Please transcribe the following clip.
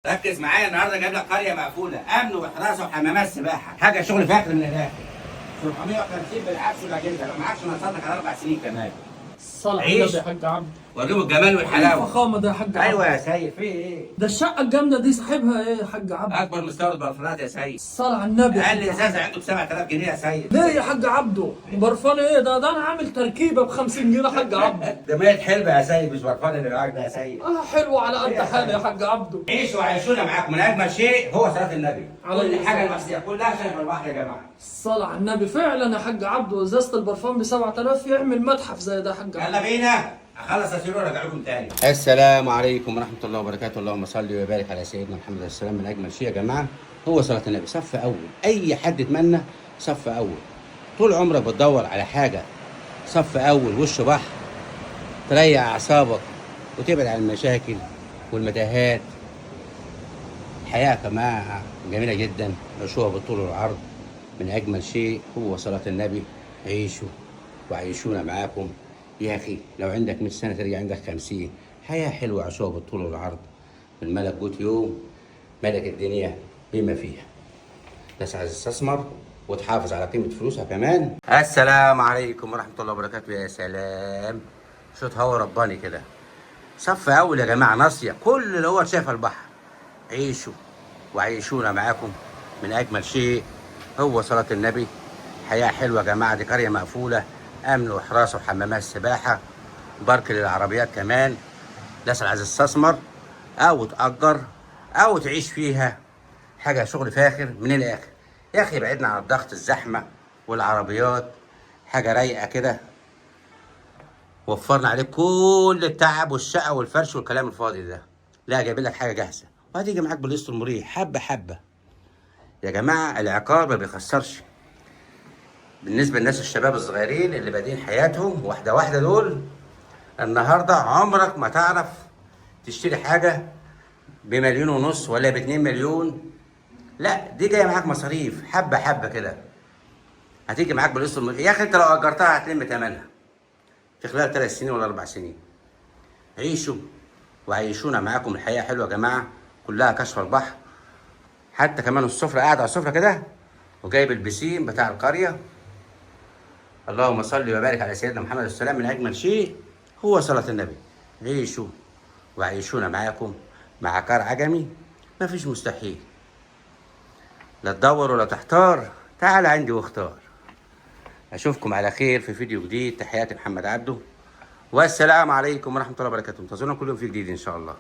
ركز معايا النهارده، جايب لك قريه مقفوله، امن وحراسه وحمامات سباحه، حاجه شغل فاخر من الاخر. 750 بالعكس والاجهزه، لو معكش نصاتك على 4 سنين كمان. الصلاة على النبي يا حاج عبد. وريهم الجمال ايه والحلاوه. الفخامة ده يا حاج عبد؟ ايوه يا سيد، في ايه؟ ده الشقة الجامدة دي صاحبها ايه يا حاج عبد؟ اكبر مستورد برفانات يا سيد. الصلاة على النبي يا اقل حاج عبد. ازازه عنده ب 7000 جنيه يا سيد. ليه يا حاج عبده؟ برفان ايه ده انا عامل تركيبة ب 50 جنيه يا حاج عبده. ده مية حلبة يا سيد، مش برفان اللي معاك ده يا سيد. حلو على قد حالي يا حاج عبده. عيشوا وعيشونا معاكم، من اجمل شيء هو صلاه النبي. عليه كل حاجه الصلاة. المصريه كلها شايفه البحر يا جماعه. الصلاة على النبي فعلا يا حاج عبده، ازازة البرفان ب 7000 يعمل متحف زي ده يا حاج عبده. يلا بينا، اخلص اسير وارجع لكم تاني. السلام عليكم ورحمه الله وبركاته، اللهم صل وبارك على سيدنا محمد عليه السلام. من اجمل شيء يا جماعه هو صلاه النبي، صف اول. اي حد يتمنى صف اول. طول عمرك بتدور على حاجه صف اول، وش بحر، تريح اعصابك وتبعد عن المشاكل والمتاهات. الحياه يا جماعه جميله جدا، عيشوها بالطول والعرض. من اجمل شيء هو صلاه النبي. عيشوا وعيشونا معاكم. يا اخي لو عندك 100 سنه ترجع عندك 50. حياه حلوه عاشوها بالطول والعرض. الملك جوت يوم ملك الدنيا بما فيها. تسعى تستثمر وتحافظ على قيمه فلوسها كمان. السلام عليكم ورحمه الله وبركاته. يا سلام، صوت هوا رباني كده. صف اول يا جماعه، ناصيه كل اللي هو شايف البحر. عيشوا وعيشونا معاكم. من اجمل شيء هو صلاه النبي. حياه حلوه يا جماعه، دي قريه مقفوله، امن وحراسه وحمامات سباحه، بارك للعربيات كمان. ناس عايز تستثمر او تأجر او تعيش فيها، حاجه شغل فاخر من الاخر. يا اخي بعدنا عن الضغط، الزحمه والعربيات، حاجه رايقه كده. وفرنا عليك كل التعب والشقه والفرش والكلام الفاضي ده. لا، جايب لك حاجه جاهزه وهتيجي معاك بالقسط المريح حبه حبه. يا جماعه العقار ما بيخسرش. بالنسبه للناس الشباب الصغيرين اللي بادئين حياتهم واحده واحده دول، النهارده عمرك ما تعرف تشتري حاجه بمليون ونص ولا باتنين مليون. لا، دي جايه معاك مصاريف حبه حبه كده. هتيجي معاك بالقسط المريح. يا اخي انت لو اجرتها هتلم ثمنها في خلال 3 سنين ولا 4 سنين. عيشوا وعيشونا معاكم. الحياه حلوه يا جماعه، كلها كشف البحر. حتى كمان السفره، قاعد على السفره كده وجايب البسين بتاع القريه. اللهم صل وبارك على سيدنا محمد عليه السلام. من اجمل شيء هو صلاه النبي. عيشوا وعيشونا معاكم. مع عقار عجمي مفيش مستحيل. لا تدور ولا تحتار، تعال عندي واختار. اشوفكم على خير في فيديو جديد. تحياتي محمد عبده، والسلام عليكم ورحمه الله وبركاته. انتظرونا كل يوم في جديد ان شاء الله.